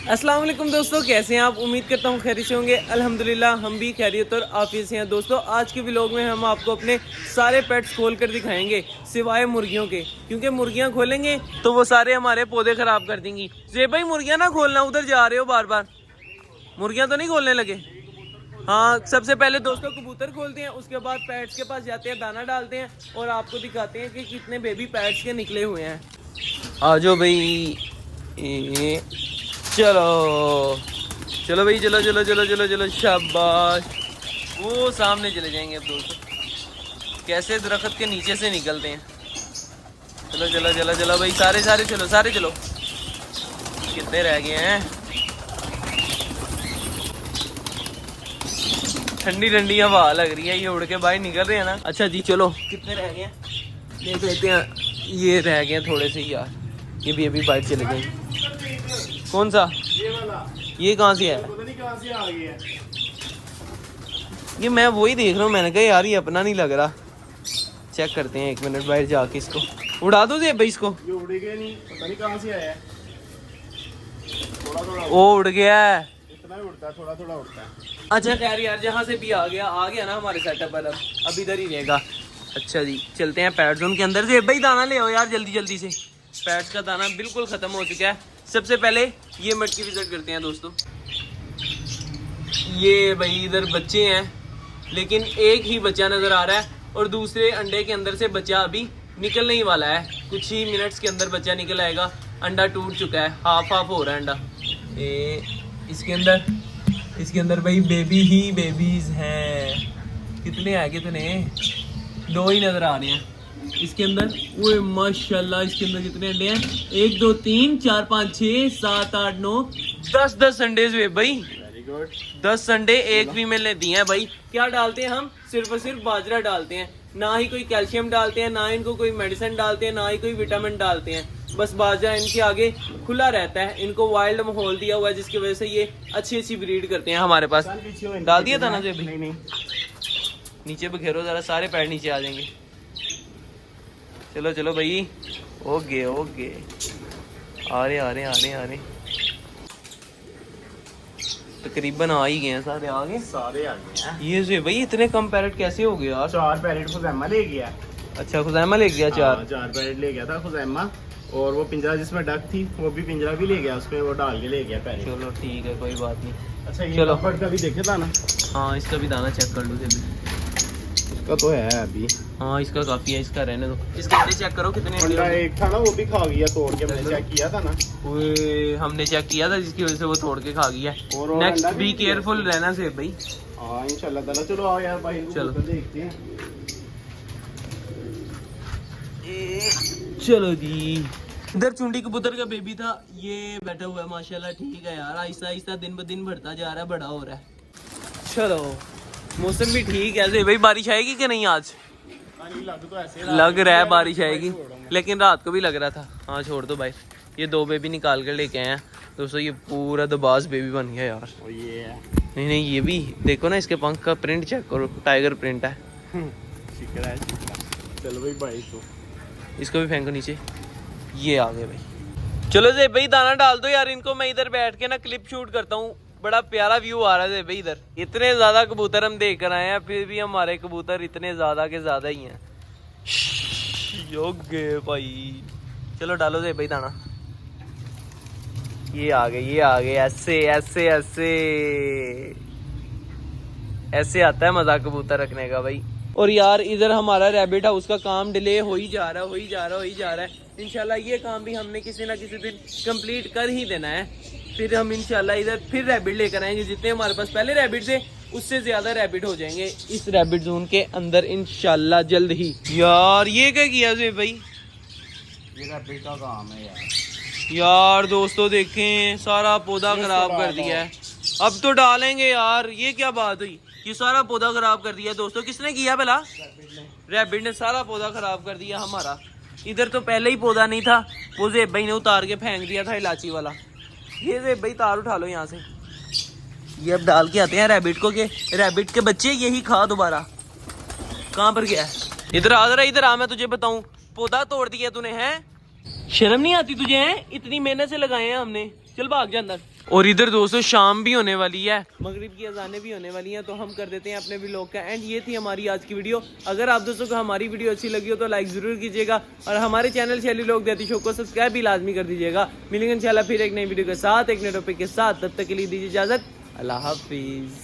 अस्सलाम वालेकुम दोस्तों, कैसे हैं आप? उम्मीद करता हूँ खैरियत से होंगे। अल्हम्दुलिल्लाह हम भी खैरियत और आफियत से हैं। दोस्तों आज के व्लॉग में हम आपको अपने सारे पेट्स खोल कर दिखाएंगे सिवाय मुर्गियों के, क्योंकि मुर्गियाँ खोलेंगे तो वो सारे हमारे पौधे ख़राब कर देंगी। जे भाई मुर्गियाँ ना खोलना, उधर जा रहे हो बार बार। मुर्गियाँ तो नहीं खोलने लगे? हाँ, सबसे पहले दोस्तों कबूतर खोलते हैं, उसके बाद पैट्स के पास जाते हैं, दाना डालते हैं और आपको दिखाते हैं कि कितने बेबी पैट्स के निकले हुए हैं। आ जाओ भाई, चलो चलो भाई, चलो चलो चलो चलो चलो, शाबाश। वो सामने चले जाएंगे अब दोस्तों, कैसे दरख्त के नीचे से निकलते हैं। चलो चलो चलो चलो भाई, सारे सारे चलो, सारे चलो। कितने रह गए हैं? ठंडी ठंडी हवा लग रही है, ये उड़ के बाहर निकल रहे हैं ना। अच्छा जी चलो, कितने रह गए हैं देख लेते हैं। ये रह गए थोड़े से यार, ये भी अभी बाहर चले गए। कौन सा? ये वाला। ये कहाँ से है? पता नहीं कहाँ से आ गया। ये मैं वही देख रहा हूँ, मैंने कहा यार ये अपना नहीं लग रहा। चेक करते हैं, 1 मिनट बाहर जाके इसको उड़ा दो भाई इसको। ये उड़ गया नहीं, पता नहीं कहाँ से आया है। थोड़ा थोड़ा वो उड़ गया है, इतना ही उड़ता है, थोड़ा थोड़ा उड़ता है। अच्छा खैर यार, जहाँ से भी आ गया ना हमारे सेटअप पर, अब इधर ही रहेगा। अच्छा जी चलते हैं पैड जोन के अंदर से। भाई दाना ले आओ यार जल्दी जल्दी से, पैड्स का दाना बिल्कुल ख़त्म हो चुका है। सबसे पहले ये मटकी विजिट करते हैं दोस्तों। ये भाई इधर बच्चे हैं, लेकिन एक ही बच्चा नज़र आ रहा है और दूसरे अंडे के अंदर से बच्चा अभी निकलने ही वाला है। कुछ ही मिनट्स के अंदर बच्चा निकल आएगा। अंडा टूट चुका है, हाफ हाफ हो रहा है अंडा। इसके अंदर भाई बेबी ही बेबीज हैं। कितने हैं? कितने? 2 ही नज़र आ रहे हैं इसके अंदर। वो माशाल्लाह, इसके अंदर कितने अंडे हैं? 1 2 3 4 5 6 7 8 9 10 अंडे हुए भाई। Very good. 10 अंडे एक फीमेल ने दिए हैं भाई। क्या डालते हैं हम? सिर्फ और सिर्फ बाजरा डालते हैं, ना ही कोई कैल्शियम डालते हैं, ना इनको कोई मेडिसिन डालते हैं, ना ही कोई विटामिन डालते हैं। बस बाजरा इनके आगे खुला रहता है। इनको वाइल्ड माहौल दिया हुआ है, जिसकी वजह से ये अच्छी अच्छी ब्रीड करते हैं हमारे पास। डाल दिया था ना जो? नहीं नहीं, नीचे बखेरो जरा, सारे पैर नीचे आ जाएंगे। चलो चलो भाई, ओके ओके, आ रहे आ रहे आ रहे आ रहे। तकरीबन आ ही गए हैं सारे, आ गए सारे आ गए हैं। ये से भाई इतने कम पैरेट कैसे हो गए यार? 4 पैरेट खुजैमा ले गया। अच्छा खुजैमा ले गया 4? 4 पैरेट ले गया था खुजैमा, और वो पिंजरा जिसमें डक थी वो भी पिंजरा भी ले गया, उसमें वो डाल के ले गया पैरेट। चलो ठीक है, कोई बात नहीं। अच्छा ये चलो बर्ड का भी देखे था ना? हाँ, इसका भी दाना चेक कर लो अभी। इसका तो है अभी। हाँ इसका काफी है, इसका रहने दो। इसके अंडे चेक करो कितने अंडे अंडा होंगे। एक था ना, वो भी खा गया तोड़ के, मैंने चेक किया था ना। ओए, हमने चेक किया था, जिसकी वजह से वो तोड़ के खा गया। और नेक्स्ट अंडा भी बी दिया केयरफुल रहना से भाई। हाँ इंशाल्लाह ताला। चलो आओ यार भाई, चलो। तो देखते हैं। चलो जी, इधर चुंडी कबूतर का बेबी था, ये बैठा हुआ है माशाल्लाह। ठीक है यार, आहिस्ता आहिस्ता दिन ब दिन बढ़ता जा रहा है, बड़ा हो रहा है। चलो मौसम भी ठीक है भाई। बारिश आएगी कि नहीं आज? लग तो ऐसे लग रहा है बारिश आएगी, लेकिन रात को भी लग रहा था। हाँ छोड़ दो भाई। ये 2 बेबी निकाल कर लेके आए हैं दोस्तों। ये पूरा दबाज बेबी बन गया यार। और ये है नहीं नहीं, ये भी देखो ना, इसके पंख का प्रिंट चेक करो, टाइगर प्रिंट है। चिकरा है, चिकरा। चलो भाई 2200। इसको भी फेंको नीचे। ये आ गए भाई। चलो जे भाई दाना डाल दो यार इनको। मैं इधर बैठ के ना क्लिप शूट करता हूँ, बड़ा प्यारा व्यू आ रहा है भाई इधर। इतने ज्यादा कबूतर हम देख कर आए हैं, फिर भी हमारे कबूतर इतने ज्यादा के ज्यादा ही हैं। योगे भाई, चलो डालो जे भाई दाना। ये आ गए, ये आ गए। ऐसे ऐसे ऐसे ऐसे आता है मजा कबूतर रखने का भाई। और यार इधर हमारा रैबिट हाउस का काम डिले हो ही जा रहा है, हो ही जा रहा है, हो ही जा रहा है। इंशाल्लाह ये काम भी हमने किसी ना किसी दिन कंप्लीट कर ही देना है। फिर हम इंशाल्लाह इधर फिर रैबिट लेकर आएंगे। जितने हमारे पास पहले रैबिट थे, उससे ज्यादा रैबिट हो जाएंगे इस रैबिट जोन के अंदर इंशाल्लाह जल्द ही। यार ये क्या किया जी भाई? ये रैबिट का काम है यार। यार दोस्तों देखें, सारा पौधा खराब कर दिया है। अब तो डालेंगे यार, ये क्या बात हुई? ये सारा पौधा खराब कर दिया दोस्तों। किसने किया भला? रैबिट ने सारा पौधा खराब कर दिया हमारा। इधर तो पहले ही पौधा नहीं था, वो जेब भाई ने उतार के फेंक दिया था इलायची वाला। ये जेब भाई तार उठा लो यहाँ से। ये अब डाल के आते हैं रैबिट को, के रैबिट के बच्चे यही खा दोबारा। कहाँ पर गया? इधर आ जरा, इधर आ, मैं तुझे बताऊं। पौधा तोड़ दिया तूने, है? शर्म नहीं आती तुझे? है इतनी मेहनत से लगाए हैं हमने। चल भाग जा अंदर। और इधर दोस्तों शाम भी होने वाली है, मगरिब की अजानें भी होने वाली हैं, तो हम कर देते हैं अपने व्लॉग का एंड। ये थी हमारी आज की वीडियो। अगर आप दोस्तों को हमारी वीडियो अच्छी लगी हो तो लाइक ज़रूर कीजिएगा और हमारे चैनल शैली लोग देती शो को सब्सक्राइब भी लाजमी कर दीजिएगा। मिलेंगे इंशाल्लाह फिर एक नई वीडियो के साथ, एक नए टॉपिक के साथ। तब तक के लिए दीजिए इजाज़त। अल्लाह हाफिज़।